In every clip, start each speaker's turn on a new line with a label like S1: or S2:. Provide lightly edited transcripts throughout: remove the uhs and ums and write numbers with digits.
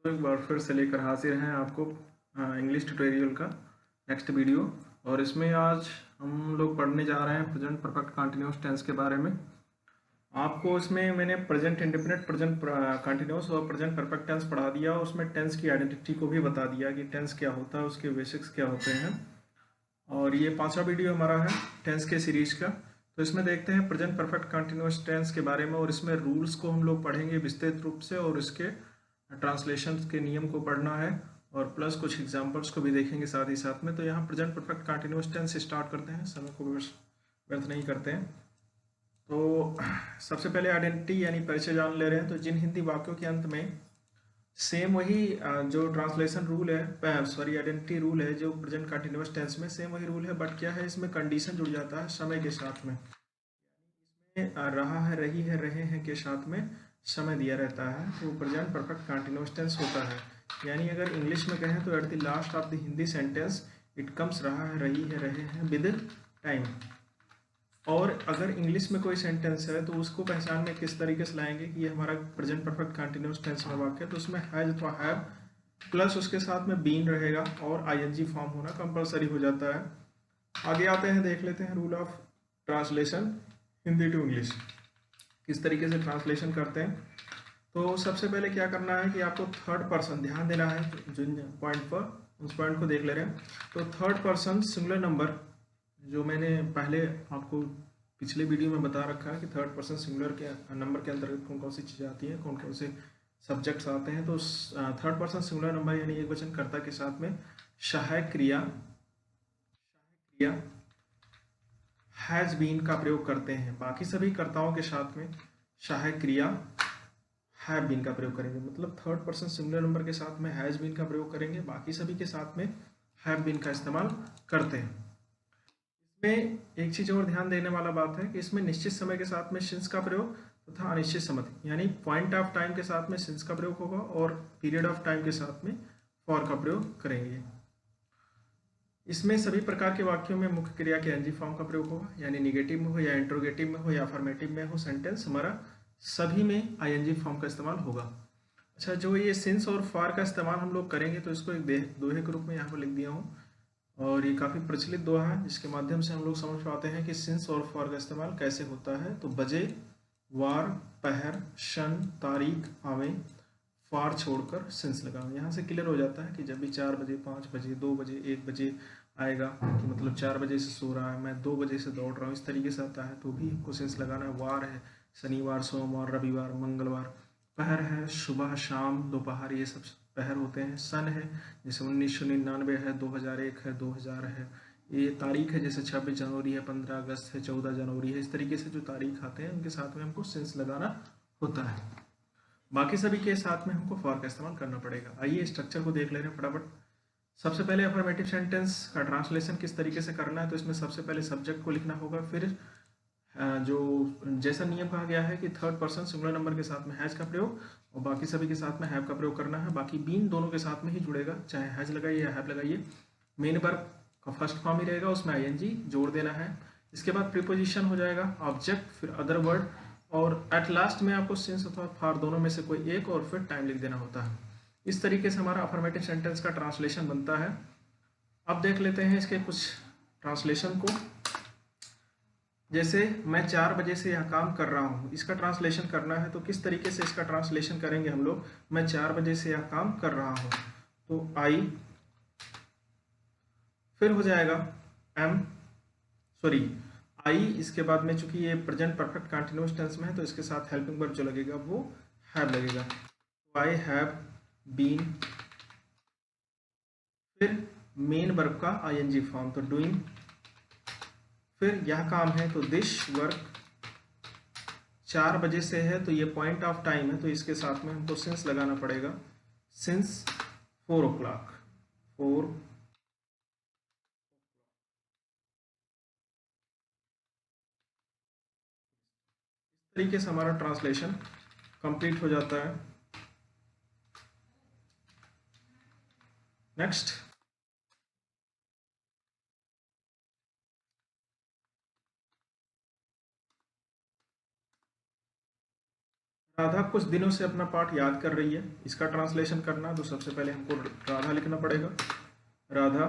S1: तो एक बार फिर से लेकर हाजिर हैं आपको इंग्लिश ट्यूटोरियल का नेक्स्ट वीडियो। और इसमें आज हम लोग पढ़ने जा रहे हैं प्रेजेंट परफेक्ट कंटिन्यूअस टेंस के बारे में। आपको इसमें मैंने प्रेजेंट इंडेफिनिट, प्रेजेंट कंटिन्यूअस और प्रेजेंट परफेक्ट टेंस पढ़ा दिया। उसमें टेंस की आइडेंटिटी को भी बता दिया कि टेंस क्या होता है, उसके बेसिक्स क्या होते हैं। और ये 5वां वीडियो हमारा है टेंस के सीरीज का। तो इसमें देखते हैं प्रेजेंट परफेक्ट कंटिन्यूअस टेंस के बारे में, और इसमें रूल्स को हम लोग पढ़ेंगे विस्तृत रूप से, और इसके ट्रांसलेशन के नियम को पढ़ना है, और प्लस कुछ एग्जांपल्स को भी देखेंगे साथ ही साथ में। तो यहाँ present perfect continuous tense start करते हैं, समय को व्यर्थ नहीं करते हैं। तो सबसे पहले आइडेंटिटी यानी परिचय जान ले रहे हैं। तो जिन हिंदी वाक्यों के अंत में सेम वही जो ट्रांसलेशन रूल है, सॉरी आइडेंटिटी रूल है जो प्रेजेंट कंटिन्यूअस टेंस में, सेम वही रूल है, बट क्या है इसमें कंडीशन जुड़ जाता है समय के साथ में। इसमें रहा है, रही है, रहे हैं के साथ में समय दिया रहता है, तो प्रेजेंट परफेक्ट कंटिन्यूअस टेंस होता है। यानी अगर इंग्लिश में कहें तो at the last of the Hindi sentence it comes रहा है, रही है, रहे हैं विद टाइम। और अगर इंग्लिश में कोई सेंटेंस है तो उसको पहचान में किस तरीके से लाएंगे कि ये हमारा प्रेजेंट परफेक्ट कंटिन्यूअस टेंस में वाक्य है, तो उसमें हैज अथवा हैव प्लस उसके साथ में बीन रहेगा और आईएनजी फॉर्म होना कंपलसरी हो जाता है। आगे आते हैं, देख लेते हैं rule of translation Hindi to English किस तरीके से ट्रांसलेशन करते हैं। तो सबसे पहले क्या करना है कि आपको थर्ड पर्सन ध्यान देना है जिन पॉइंट पर, उस पॉइंट को देख ले रहे हैं। तो थर्ड पर्सन सिंगुलर नंबर, जो मैंने पहले आपको पिछले वीडियो में बता रखा है कि थर्ड पर्सन सिंगुलर के नंबर के अंतर्गत कौन कौन सी चीज़ें आती हैं, कौन कौन से सब्जेक्ट्स आते हैं। तो थर्ड पर्सन सिंगुलर नंबर यानी एक वचन कर्ता के साथ में सहायक क्रिया हैज बीन का प्रयोग करते हैं। बाकी सभी कर्ताओं के साथ में सहायक क्रिया हैव बीन का प्रयोग करेंगे। मतलब थर्ड पर्सन सिंगुलर नंबर के साथ में हैज बीन का प्रयोग करेंगे, बाकी सभी के साथ में हैव बीन का इस्तेमाल करते हैं। इसमें एक चीज और ध्यान देने वाला बात है कि इसमें निश्चित समय के साथ में सिंस का प्रयोग तथा अनिश्चित समय यानी पॉइंट ऑफ टाइम के साथ में सिंस का प्रयोग होगा, और पीरियड ऑफ टाइम के साथ में फॉर का प्रयोग करेंगे। इसमें सभी प्रकार के वाक्यों में मुख्य क्रिया के एनजी फॉर्म का प्रयोग होगा, यानी निगेटिव में हो या इंट्रोगेटिव में हो या अफर्मेटिव में हो सेंटेंस, हमारा सभी में आईएनजी फॉर्म का इस्तेमाल होगा। अच्छा, जो ये सिंस और फॉर का इस्तेमाल हम लोग करेंगे तो इसको एक दोहे के रूप में यहाँ पर लिख दिया हूँ, और ये काफ़ी प्रचलित दोहा है जिसके माध्यम से हम लोग समझ पाते हैं कि सिंस और फॉर का इस्तेमाल कैसे होता है। तो बजे, वार, पहर, शन, तारीख, आवे, फार छोड़कर सिंस लगाओ। यहाँ से क्लियर हो जाता है कि जब भी 4 बजे, 5 बजे, 2 बजे, 1 बजे आएगा कि मतलब 4 बजे से सो रहा है, मैं 2 बजे से दौड़ रहा हूँ, इस तरीके से आता है तो भी हमको सेंस लगाना है। वार है शनिवार, सोमवार, रविवार, मंगलवार। पहर है सुबह, शाम, दोपहर, ये सब पहर होते हैं। सन है जैसे 1999 है, 2001 है, 2000 है। ये तारीख है जैसे 26 जनवरी है, 15 अगस्त है, 14 जनवरी है। इस तरीके से जो तारीख आते हैं उनके साथ में हमको सेंस लगाना होता है। बाकी सभी के साथ में हमको फॉर का इस्तेमाल करना पड़ेगा। आइए स्ट्रक्चर को देख ले रहे हैं फटाफट। सबसे पहले अफर्मेटिव सेंटेंस का ट्रांसलेशन किस तरीके से करना है, तो इसमें सबसे पहले सब्जेक्ट को लिखना होगा। फिर जो जैसा नियम कहा गया है कि थर्ड पर्सन सिंगुलर नंबर के साथ में हैज का प्रयोग और बाकी सभी के साथ में हैव का प्रयोग करना है। बाकी बीन दोनों के साथ में ही जुड़ेगा, चाहे हैज लगाइए या हैव लगाइए। मेन वर्ब का फर्स्ट फॉर्म ही रहेगा, उसमें आईएनजी जोड़ देना है। इसके बाद प्रीपोजिशन हो जाएगा ऑब्जेक्ट, फिर अदर वर्ड, और एट लास्ट में आपको सिंस अथवा फॉर दोनों में से कोई एक, और फिर टाइम लिख देना होता है। इस तरीके से हमारा अफर्मेटिव सेंटेंस का ट्रांसलेशन बनता है। अब देख लेते हैं इसके कुछ ट्रांसलेशन को। जैसे मैं 4 बजे से यह काम कर रहा हूँ, इसका ट्रांसलेशन करना है तो किस तरीके से इसका ट्रांसलेशन करेंगे हम लोग। मैं 4 बजे से यह काम कर रहा हूँ, तो आई, फिर हो जाएगा एम, सॉरी आई, इसके बाद में चूंकि ये प्रेजेंट परफेक्ट कंटिन्यूअस टेंस में है तो इसके साथ हेल्पिंग वर्ब जो लगेगा वो हैव लगेगा। तो आई हैव बीन, फिर मेन वर्ब का आईएनजी फॉर्म तो डूइंग, फिर यह काम है तो दिस वर्क, 4 बजे से है तो ये पॉइंट ऑफ टाइम है तो इसके साथ में हमको सिंस लगाना पड़ेगा। Since 4 o'clock, 4। इस तरीके से हमारा ट्रांसलेशन कंप्लीट हो जाता है। नेक्स्ट, राधा कुछ दिनों से अपना पाठ याद कर रही है, इसका ट्रांसलेशन करना, तो सबसे पहले हमको राधा लिखना पड़ेगा। राधा,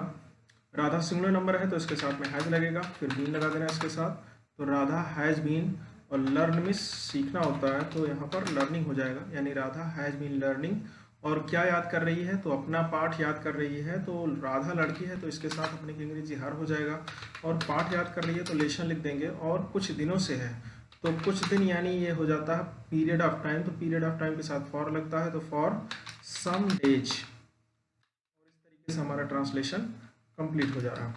S1: राधा सिंगुलर नंबर है तो इसके साथ में हैज लगेगा, फिर बीन लगा देना इसके साथ। तो राधा हैज बीन, और लर्न में सीखना होता है तो यहाँ पर लर्निंग हो जाएगा, यानी राधा हैज बीन लर्निंग। और क्या याद कर रही है, तो अपना पाठ याद कर रही है, तो राधा लड़की है तो इसके साथ अपने की अंग्रेजी हर हो जाएगा। और पाठ याद कर रही है तो लेशन लिख देंगे, और कुछ दिनों से है तो कुछ दिन यानी ये हो जाता है पीरियड ऑफ टाइम, तो पीरियड ऑफ टाइम के साथ फॉर लगता है, तो फॉर सम डेज। और इस तरीके से हमारा ट्रांसलेशन कंप्लीट हो जा रहा है।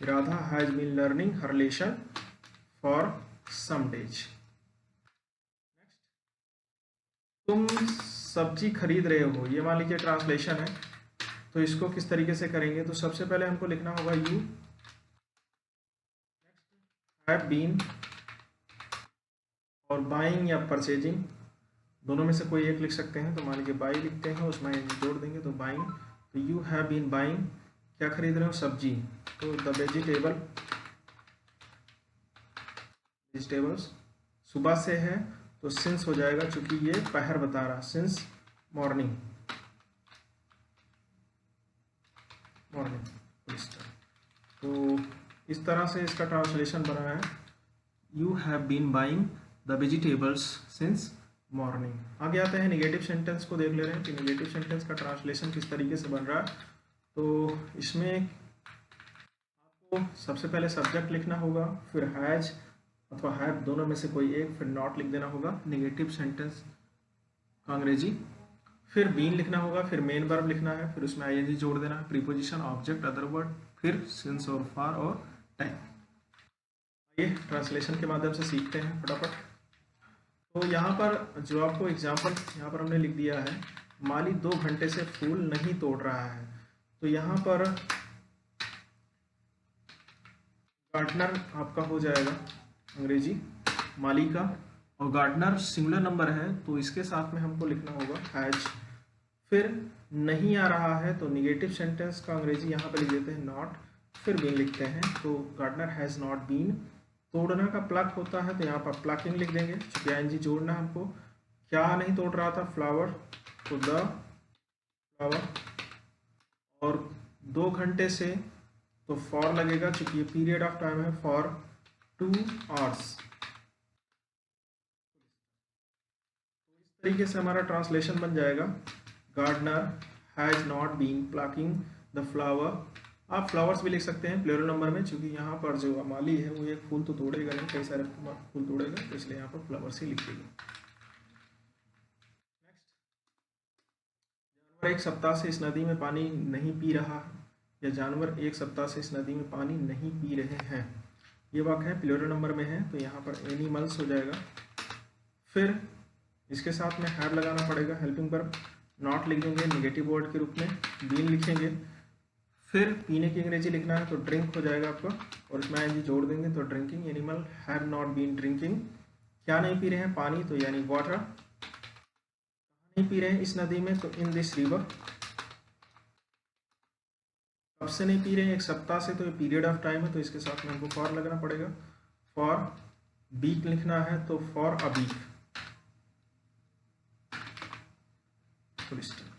S1: Radha has been learning her lesson for some days. तुम सब्जी खरीद रहे हो, ये मान लीजिए ट्रांसलेशन है, तो इसको किस तरीके से करेंगे, तो सबसे पहले हमको लिखना होगा यू हैव बीन, और बाइंग या परचेजिंग दोनों में से कोई एक लिख सकते हैं, तो मान लीजिए बाई लिखते हैं, उसमें जोड़ देंगे तो बाइंग। तो यू हैव बीन बाइंग, क्या खरीद रहे हो, सब्जी, तो द वेजिटेबल्स। सुबह से है तो सिंस हो जाएगा, चूंकि ये पहर बता रहा, सिंस मॉर्निंग, मॉर्निंग। तो इस तरह से इसका ट्रांसलेशन बना है, you have been buying the vegetables since morning. आगे आते हैं नेगेटिव सेंटेंस को देख ले रहे हैं कि नेगेटिव सेंटेंस का ट्रांसलेशन किस तरीके से बन रहा है। तो इसमें आपको सबसे पहले सब्जेक्ट लिखना होगा, फिर हैज अथवा हैव दोनों में से कोई एक, फिर नॉट लिख देना होगा नेगेटिव सेंटेंस का अंग्रेजी, फिर बीन लिखना होगा, फिर मेन वर्ब लिखना है, फिर उसमें आईएनजी जोड़ देना है, प्रीपोजिशन, ऑब्जेक्ट, अदर वर्ड, फिर सिंस और फॉर और टाइम। आइए ट्रांसलेशन के माध्यम से सीखते हैं फटाफट। तो यहाँ पर जो आपको एग्जाम्पल यहाँ पर हमने लिख दिया है, माली 2 घंटे से फूल नहीं तोड़ रहा है। तो यहाँ पर गार्डनर आपका हो जाएगा अंग्रेजी माली का, और गार्डनर सिंगुलर नंबर है तो इसके साथ में हमको लिखना होगा हैज। फिर नहीं आ रहा है तो निगेटिव सेंटेंस का अंग्रेजी यहाँ पे लिख देते हैं नॉट, फिर बीन लिखते हैं, तो गार्डनर हैज़ नॉट बीन। तोड़ना का प्लक होता है तो यहाँ पर प्लकिंग लिख देंगे, चूँकि आईएनजी जोड़ना हमको। क्या नहीं तोड़ रहा था, फ्लावर, तो द फ्लावर। और 2 घंटे से तो फॉर लगेगा, चूँकि ये पीरियड ऑफ टाइम है, फॉर 2 आवर्स। तो इस तरीके से हमारा ट्रांसलेशन बन जाएगा, gardener has not been plucking the flower. आप फ्लावर्स भी लिख सकते हैं प्लूरल नंबर में, क्योंकि यहाँ पर जो माली है वो एक फूल तो तोड़ेगा नहीं, कई सारे फूल तोड़ेगा, तो इसलिए यहाँ पर फ्लावर्स ही लिख देगा। नेक्स्ट, जानवर 1 सप्ताह से इस नदी में पानी नहीं पी रहा है, या जानवर 1 सप्ताह से इस नदी में पानी नहीं पी रहे हैं। ये वाक्य है प्लूरल नंबर में है, तो यहाँ पर एनिमल्स हो जाएगा। फिर इसके साथ में हैव लगाना पड़ेगा, हेल्पिंग वर्ब, नॉट लिख देंगे नेगेटिव वर्ड के रूप में, बीन लिखेंगे। फिर पीने की अंग्रेजी लिखना है तो ड्रिंक हो जाएगा आपका, और इसमें आईएनजी जोड़ देंगे तो drinking. Animal have not been drinking, क्या नहीं पी रहे हैं, पानी, तो यानी वाटर। नहीं पी रहे हैं इस नदी में, तो इन दिस रिवर। कब से नहीं पी रहे हैं, 1 सप्ताह से, तो ये पीरियड ऑफ टाइम है, तो इसके साथ में हमको फॉर लगना पड़ेगा। फॉर वीक लिखना है तो फॉर अ वीक। नेक्स्ट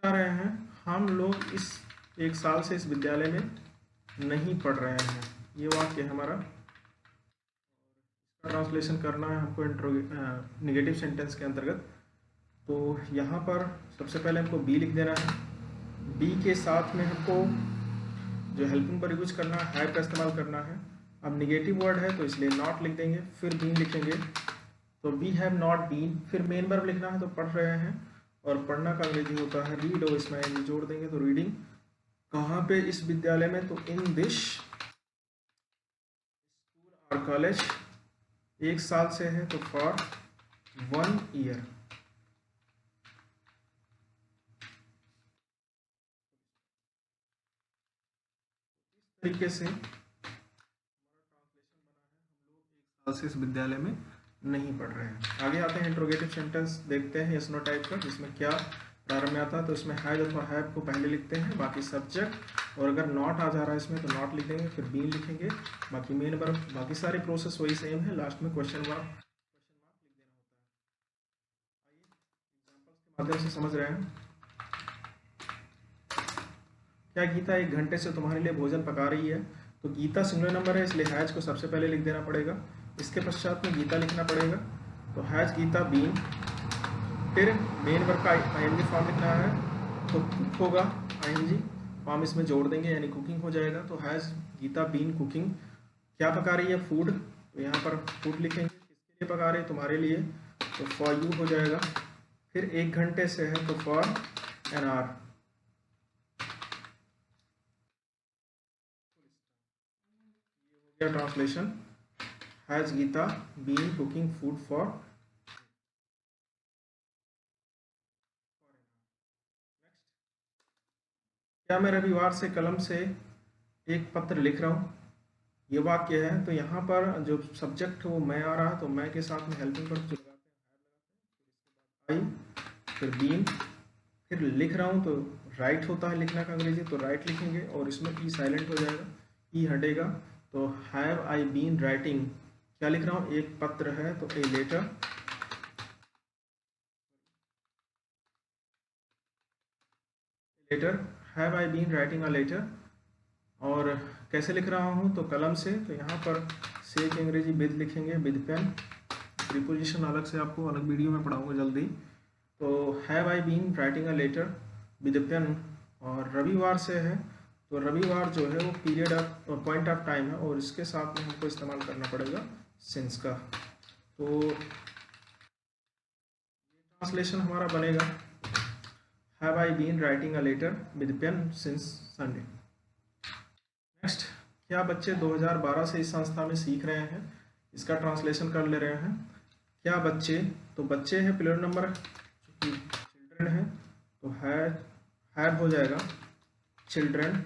S1: आ रहे हैं, हम लोग इस 1 साल से इस विद्यालय में नहीं पढ़ रहे हैं। ये वाक्य हमारा, इसका ट्रांसलेशन करना है हमको नेगेटिव सेंटेंस के अंतर्गत। तो यहाँ पर सबसे पहले हमको बी लिख देना है, बी के साथ में हमको जो हेल्पिंग पर यूज करना है, हैव का इस्तेमाल करना है। अब नेगेटिव वर्ड है तो इसलिए नॉट लिख देंगे, फिर बीन लिखेंगे, तो वी हैव नॉट बीन। फिर मेन वर्ब लिखना है तो पढ़ रहे हैं, और पढ़ना का अंग्रेजी होता है रीड, और इसमें एनजी जोड़ देंगे तो रीडिंग। कहाँ पे, इस विद्यालय में, तो इन दिस स्कूल और कॉलेज। 1 साल से है तो फॉर 1 ईयर। इस तरीके से हमारा ट्रांसलेशन बना है, हम लोग 1 साल से इस विद्यालय में नहीं पढ़ रहे हैं। आगे आते हैं इंट्रोगेटिव सेंटेंस देखते हैं, यस नो टाइप का, जिसमें क्या प्रारंभ में आता है तो इसमें हैज अथवा हैव को पहले लिखते हैं, बाकी सब्जेक्ट, और अगर नॉट आ जा रहा है इसमें तो नॉट लिख देंगे, फिर बीन लिखेंगे, बाकी मेन वर्ब, बाकी सारी प्रोसेस वही सेम है, लास्ट में क्वेश्चन मार्क लिख देना होता है। आइए एग्जांपल्स के माध्यम से समझ रहे हैं। क्या गीता 1 घंटे से तुम्हारे लिए भोजन पका रही है? तो गीता सिंगुलर नंबर है, इसलिए हैज को सबसे पहले लिख देना पड़ेगा, इसके पश्चात में गीता लिखना पड़ेगा। तो हैज गीता बीन, फिर मेन वर्ब का आईएनजी फॉर्म लिखना है तो कुक होगा, आईएनजी फॉर्म इसमें जोड़ देंगे यानी कुकिंग हो जाएगा। तो हैज गीता बीन कुकिंग, क्या पका रही है? फूड, तो यहाँ पर फूड लिखेंगे, किसके लिए पका रहे हैं? तुम्हारे लिए, तो फॉर यू हो जाएगा। फिर 1 घंटे से है तो for an hour, translation, has Geeta been cooking food for. क्या मैं रविवार से कलम से एक पत्र लिख रहा हूँ? ये वाक्य है, तो यहाँ पर जो सब्जेक्ट है वो मैं आ रहा है, तो मैं के साथ में हेल्पिंग वर्ब लगाते हैं, आई, फिर बीन, फिर लिख रहा हूँ तो राइट होता है लिखना का अंग्रेजी, तो राइट लिखेंगे और इसमें ई साइलेंट हो जाएगा, ई हटेगा। तो हैव आई बीन राइटिंग, क्या लिख रहा हूँ? एक पत्र है तो a letter, letter, have I been writing a letter. और कैसे लिख रहा हूँ? तो कलम से, तो यहाँ पर से की अंग्रेजी विद लिखेंगे, विद पेन, प्रीपोजिशन अलग से आपको अलग वीडियो में पढ़ाऊंगा जल्दी। तो have I been writing a letter with pen, और रविवार से है तो रविवार जो है वो period of point of time है और इसके साथ में हमको इस्तेमाल करना पड़ेगा सिंस का। तो ट्रांसलेशन हमारा बनेगा have I been writing a letter with pen since Sunday. Next, क्या बच्चे 2012 से इस संस्था में सीख रहे हैं? इसका ट्रांसलेशन कर ले रहे हैं। क्या बच्चे, तो बच्चे है प्लूरल नंबर, चिल्ड्रन है तो हैव हो जाएगा चिल्ड्रन।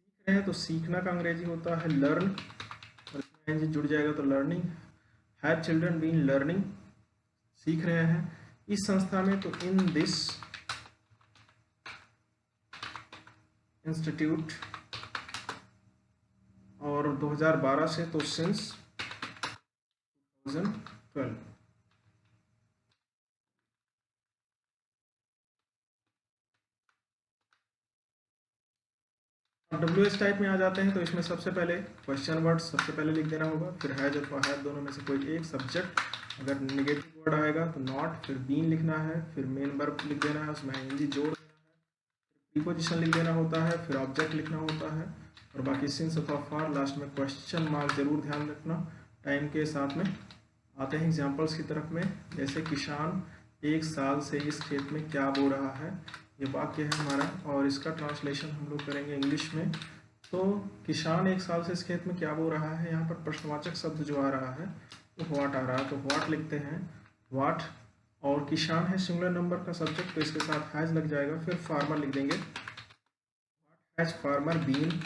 S1: सीख रहे हैं तो सीखना का अंग्रेजी होता है लर्न, और इसमें एनजी जुड़ जाएगा तो learning. Have children been learning, सीख रहे हैं इस संस्था में, तो इन दिस इंस्टीट्यूट, और 2012 से तो सिंस 2012। डब्ल्यू एस टाइप में आ जाते हैं तो इसमें सबसे पहले क्वेश्चन वर्ड सबसे पहले लिख देना होगा, फिर हैज अथवा हैव दोनों में से कोई एक सब्जेक्ट, अगर नेगेटिव वर्ड आएगा तो नॉट, फिर बीन लिखना है, फिर मेन वर्ब लिख देना है, उसमें एनजी जोड़ देना है, प्रीपोजिशन लिख देना होता है, फिर ऑब्जेक्ट लिखना होता है, और बाकी सिंस अथवा फॉर, लास्ट में क्वेश्चन मार्क जरूर ध्यान रखना। टाइम के साथ में आते हैं एग्जाम्पल्स की तरफ में, जैसे किसान 1 साल से इस खेत में क्या बो रहा है, ये वाक्य है हमारा, और इसका ट्रांसलेशन हम लोग करेंगे इंग्लिश में। तो किसान 1 साल से इस खेत में क्या बो रहा है, यहाँ पर प्रश्नवाचक शब्द जो आ रहा है वो व्हाट आ रहा है, तो व्हाट लिखते हैं, व्हाट, और किसान है सिंगुलर नंबर का सब्जेक्ट तो इसके साथ हैज लग जाएगा, फिर फार्मर लिख देंगे, हैज फार्मर बीन,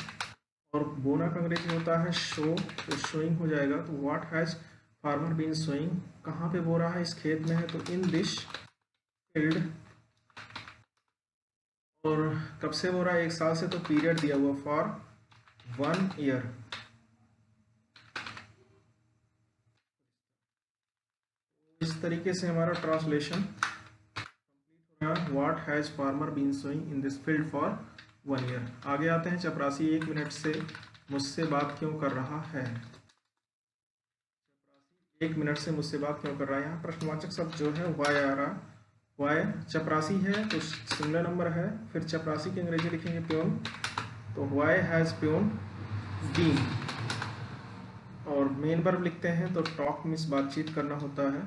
S1: और बोना का अंग्रेजी होता है शो, तो शोइंग हो जाएगा, तो what has farmer been sowing, कहाँ पे बो रहा है, इस खेत में है तो इन दिस फील्ड, और कब से बो रहा है, 1 साल से, तो पीरियड दिया हुआ फॉर 1 ईयर। इस तरीके से हमारा translation what has farmer been sowing in this field for 1 year. आगे आते हैं, चपरासी 1 मिनट से मुझसे बात क्यों कर रहा है? 1 मिनट से मुझसे बात क्यों कर रहा है, यहाँ प्रश्नवाचक शब्द जो है वाई आ रहा, वाई, चपरासी है तो सिंगुलर नंबर है, फिर चपरासी की अंग्रेजी लिखेंगे प्योन, तो वाई हैज प्योन बीन, और मेन वर्ब लिखते हैं तो टॉक मीन्स बातचीत करना होता है,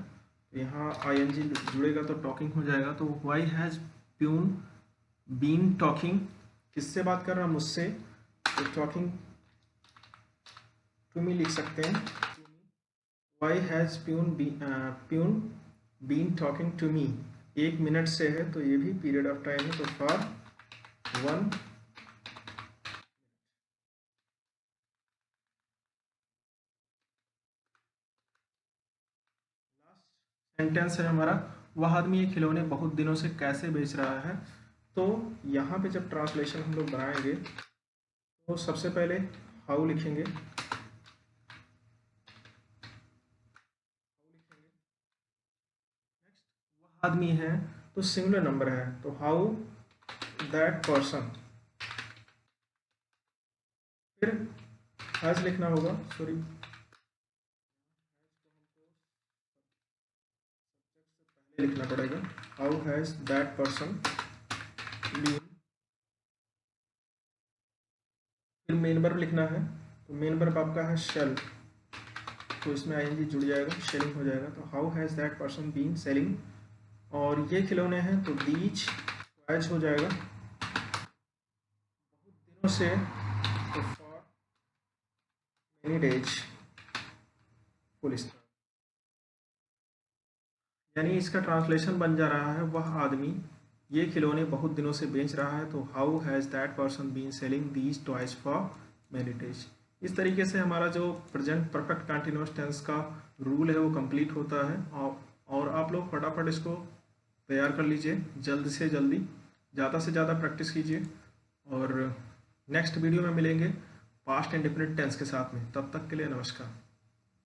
S1: तो यहाँ आईएनजी जुड़ेगा तो टॉकिंग हो जाएगा, तो why has peon been talking, किससे बात कर रहा, मुझसे, तो टॉकिंग टू मी लिख सकते हैं, why has peon been talking to me, 1 minute से है तो ये भी पीरियड ऑफ टाइम है, तो फॉर 1। सेंटेंस है हमारा, वह आदमी ये खिलौने बहुत दिनों से कैसे बेच रहा है। तो यहाँ पे जब ट्रांसलेशन हम लोग बनाएंगे तो सबसे पहले हाउ लिखेंगे, वह आदमी है तो सिंगुलर नंबर है, तो हाउ दैट पर्सन, फिर हैज लिखना होगा, सॉरी पहले लिखना पड़ेगा, how has that person been, फिर मेन वर्ब लिखना है, तो मेन वर्ब आपका है शेल, तो इसमें आईएनजी जुड़ जाएगा, शेलिंग हो जाएगा, तो how has that person been selling, और ये खिलौने हैं तो दीज टॉयज हो जाएगा, बहुत दिनों से तो for many days, full stop. यानी इसका ट्रांसलेशन बन जा रहा है, वह आदमी ये खिलौने बहुत दिनों से बेच रहा है, तो how has that person been selling these toys for many days. इस तरीके से हमारा जो प्रेजेंट परफेक्ट कंटिन्यूअस टेंस का रूल है वो कंप्लीट होता है, और आप लोग फटाफट इसको तैयार कर लीजिए, जल्द से जल्दी, ज़्यादा से ज़्यादा प्रैक्टिस कीजिए, और नेक्स्ट वीडियो में मिलेंगे पास्ट इंडेफिनिट टेंस के साथ में। तब तक के लिए नमस्कार।